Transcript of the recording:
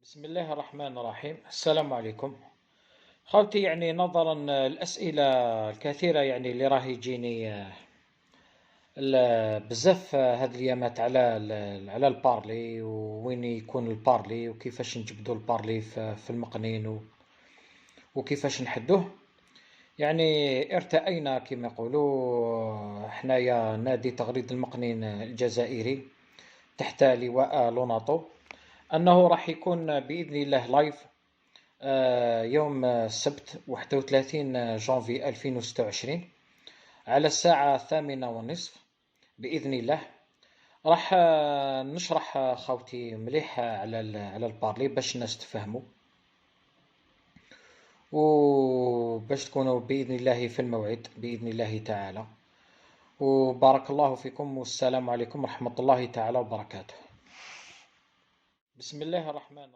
بسم الله الرحمن الرحيم. السلام عليكم خاوتي. نظرا الأسئلة الكثيرة اللي راهي يجيني بزاف هاد الأيامات على البارلي، ووين يكون البارلي، وكيفاش نجبدو البارلي في المقنين، وكيفاش نحدوه. ارتأينا كما يقولوا حنايا نادي تغريد المقنين الجزائري تحت لواء لوناطو، أنه راح يكون بإذن الله لايف يوم السبت 31 جانفي 2026 على الساعة 8:30 بإذن الله. راح نشرح خاوتي مليح على البارلي باش الناس تفهموا، وباش تكونوا بإذن الله في الموعد بإذن الله تعالى. وبارك الله فيكم، والسلام عليكم ورحمة الله تعالى وبركاته. بسم الله الرحمن الرحيم.